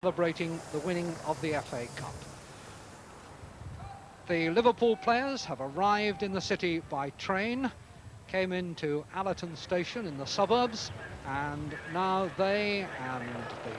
celebrating the winning of the FA Cup. The Liverpool players have arrived in the city by train, came into Allerton Station in the suburbs, and now they and the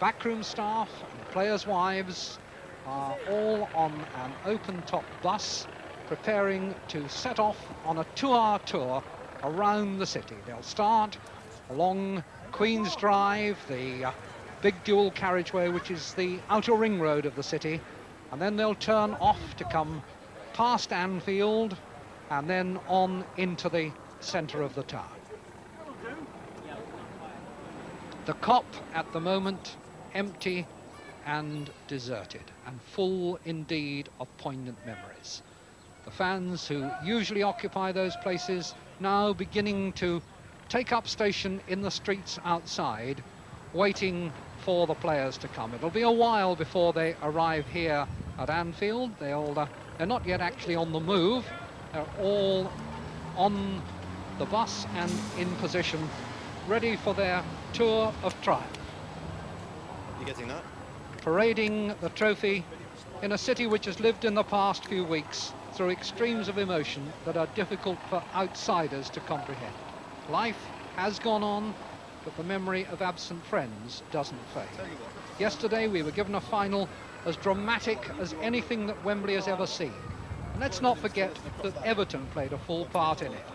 backroom staff and players' wives are all on an open-top bus preparing to set off on a 2-hour tour around the city. They'll start along Queen's Drive, the big dual carriageway which is the outer ring road of the city, and then they'll turn off to come past Anfield and then on into the centre of the town. The Kop at the moment empty and deserted, and full indeed of poignant memories. The fans who usually occupy those places now beginning to take up station in the streets outside, waiting for the players to come. It'll be a while before they arrive here at Anfield. They're not yet actually on the move. They're all on the bus and in position, ready for their tour of triumph. You getting that? Parading the trophy in a city which has lived in the past few weeks through extremes of emotion that are difficult for outsiders to comprehend. Life has gone on, but the memory of absent friends doesn't fade. Yesterday we were given a final as dramatic as anything that Wembley has ever seen. And let's not forget that Everton played a full part in it.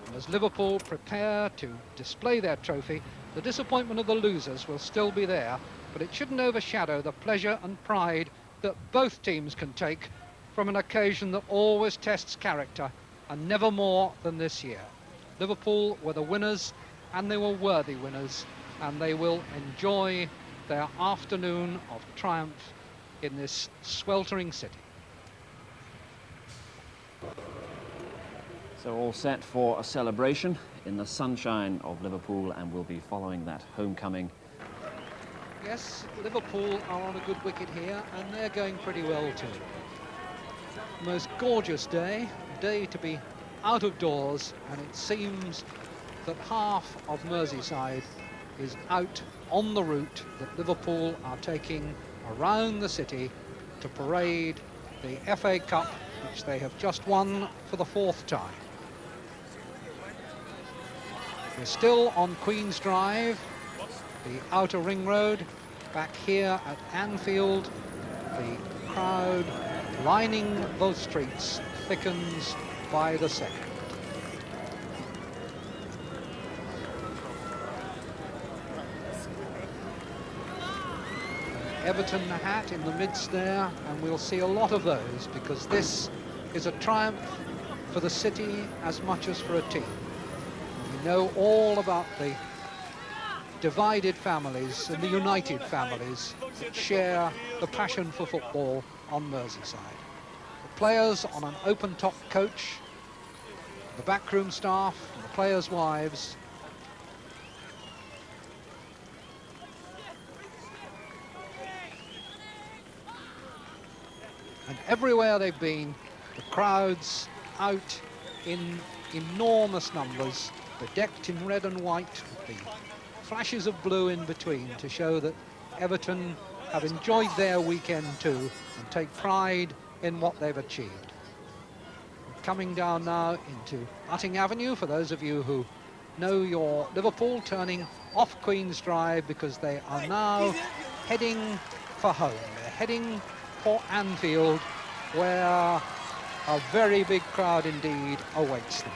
And as Liverpool prepare to display their trophy, the disappointment of the losers will still be there, but it shouldn't overshadow the pleasure and pride that both teams can take from an occasion that always tests character, and never more than this year. Liverpool were the winners, and they were worthy winners, and they will enjoy their afternoon of triumph in this sweltering city. So all set for a celebration in the sunshine of Liverpool, and we'll be following that homecoming. Yes, Liverpool are on a good wicket here, and they're going pretty well too. Most gorgeous day, a day to be out of doors, and it seems that half of Merseyside is out on the route that Liverpool are taking around the city to parade the FA Cup, which they have just won for the 4th time. We're still on Queen's Drive, the outer ring road. Back here at Anfield, the crowd lining those streets thickens by the second. Everton hat in the midst there, and we'll see a lot of those, because this is a triumph for the city as much as for a team. We know all about the divided families and the united families that share the passion for football on Merseyside. The players on an open-top coach, the backroom staff, and the players' wives. And everywhere they've been, the crowds out in enormous numbers, bedecked in red and white, with the flashes of blue in between, to show that Everton have enjoyed their weekend too and take pride in what they've achieved. Coming down now into Utting Avenue, for those of you who know your Liverpool, turning off Queen's Drive, because they are now heading for home. They're heading for Anfield, where a very big crowd indeed awaits them.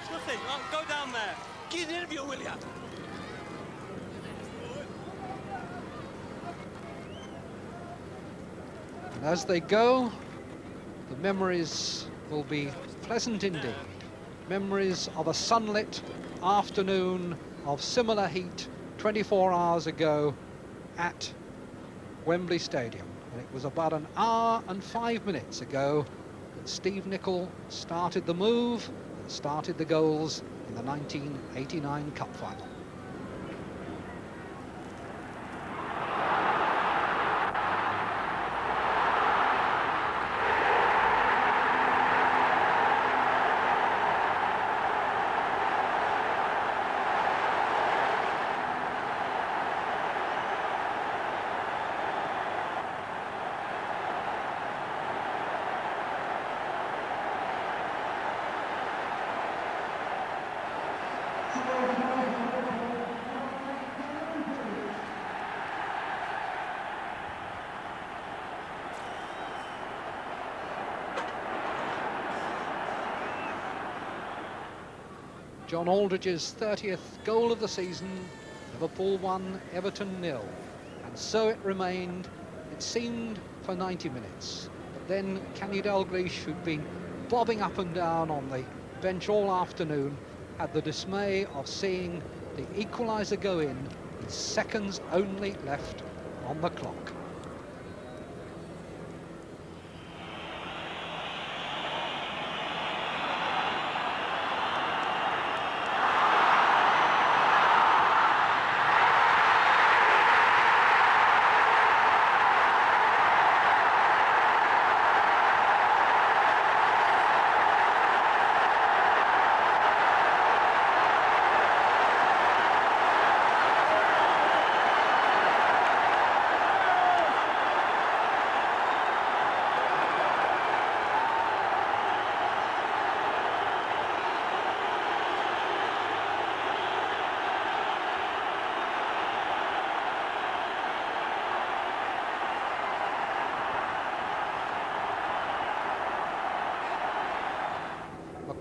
It's nothing. Go down there. Give an interview, will you? And as they go, the memories will be pleasant indeed. Memories of a sunlit afternoon of similar heat 24 hours ago at Wembley Stadium. And it was about an hour and 5 minutes ago that Steve Nicol started the move and started the goals in the 1989 Cup final. John Aldridge's 30th goal of the season. Liverpool 1, Everton 0. And so it remained, it seemed, for 90 minutes. But then Kenny Dalglish, who'd been bobbing up and down on the bench all afternoon, had the dismay of seeing the equaliser go in with seconds only left on the clock.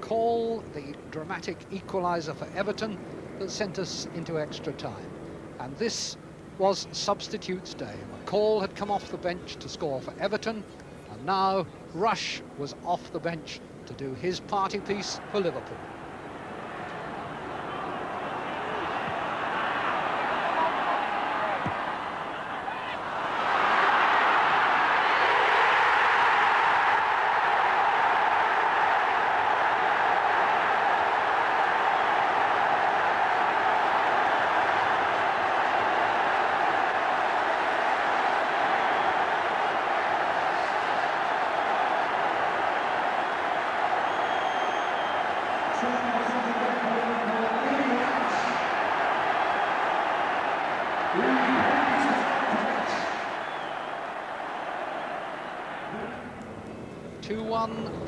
Call, the dramatic equaliser for Everton that sent us into extra time. And this was substitutes day. McCall had come off the bench to score for Everton, and now Rush was off the bench to do his party piece for Liverpool.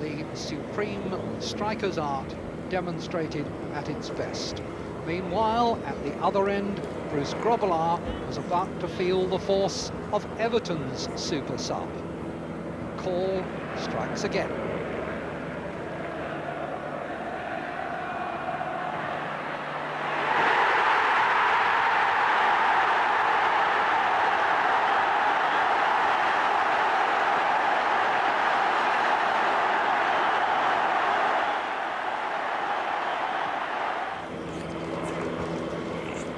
The supreme striker's art demonstrated at its best. Meanwhile, at the other end, Bruce Grobbelaar was about to feel the force of Everton's super sub. Call strikes again.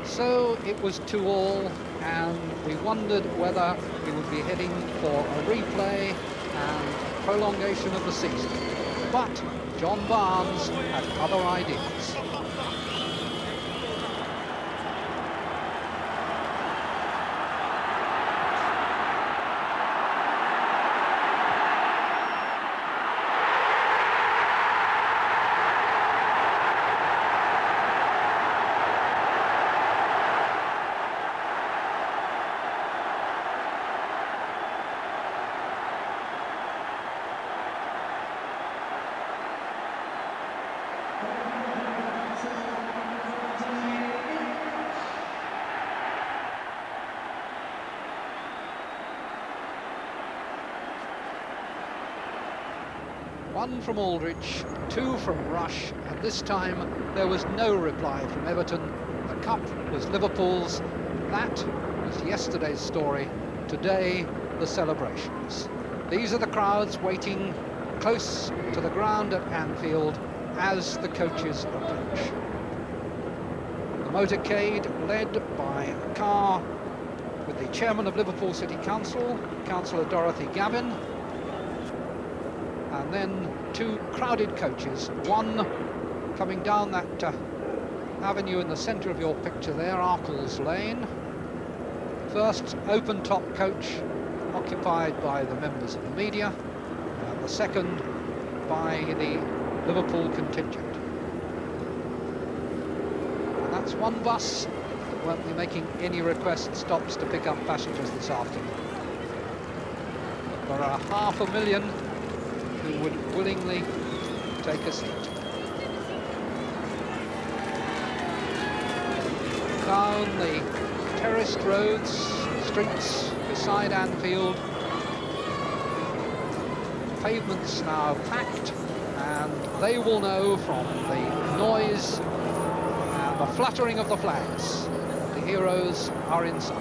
So it was 2-2, and we wondered whether we would be heading for a replay and prolongation of the season. But John Barnes had other ideas. One from Aldridge, two from Rush, and this time there was no reply from Everton. The cup was Liverpool's. That was yesterday's story. Today, the celebrations. These are the crowds waiting close to the ground at Anfield as the coaches approach. The motorcade led by a car with the chairman of Liverpool City Council, Councillor Dorothy Gavin, and then two crowded coaches, one coming down that avenue in the centre of your picture there, Arkles Lane. First open-top coach occupied by the members of the media, and the second by the Liverpool contingent. And that's one bus that won't be making any request stops to pick up passengers this afternoon. There are 500,000 who would willingly take a seat. Down the terraced roads, streets beside Anfield, pavements now packed, and they will know from the noise and the fluttering of the flags. The heroes are in sight.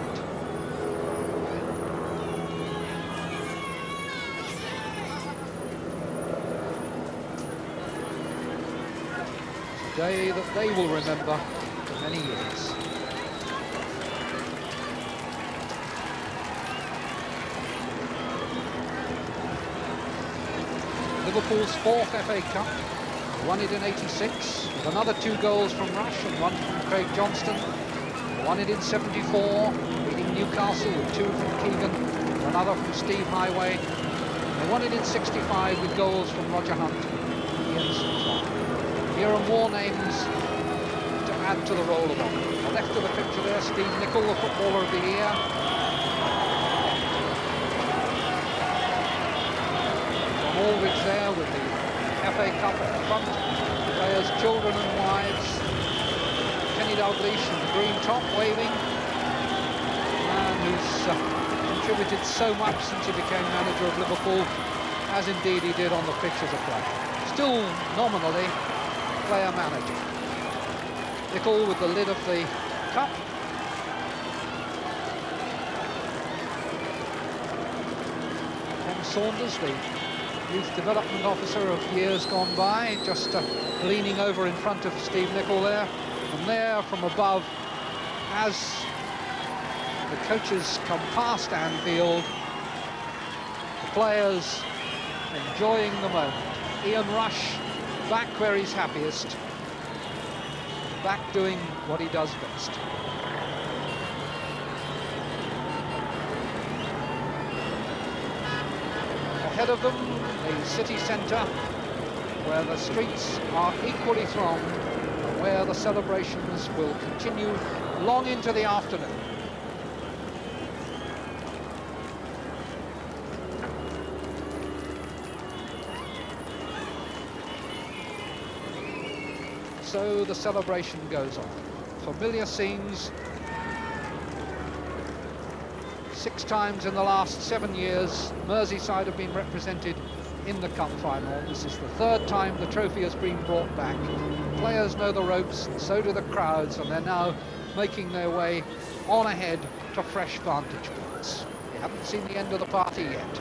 A day that they will remember for many years. Liverpool's fourth FA Cup, won it in '86, with another 2 goals from Rush and 1 from Craig Johnston. Won it in '74, beating Newcastle with 2 from Keegan, another from Steve Highway. They won it in '65 with goals from Roger Hunt and Ian Sinclair. Here are more names to add to the roll of honour. On the left of the picture there, Steve Nicol, the Footballer of the Year. Aldridge there with the FA Cup at the front, players' children and wives. Kenny Dalglish in the green top waving, a man who's contributed so much since he became manager of Liverpool, as indeed he did on the pictures of play. Still nominally player manager. Nicol with the lid of the cup. Tom Saunders, the Youth Development Officer of years gone by, just leaning over in front of Steve Nicol there. And there from above, as the coaches come past Anfield, the players enjoying the moment. Ian Rush back where he's happiest, back doing what he does best. Ahead of them, the city centre, where the streets are equally thronged and where the celebrations will continue long into the afternoon. So the celebration goes on. Familiar scenes. 6 times in the last 7 years, Merseyside have been represented in the cup final. This is the 3rd time the trophy has been brought back. Players know the ropes, and so do the crowds, and they're now making their way on ahead to fresh vantage points. We haven't seen the end of the party yet.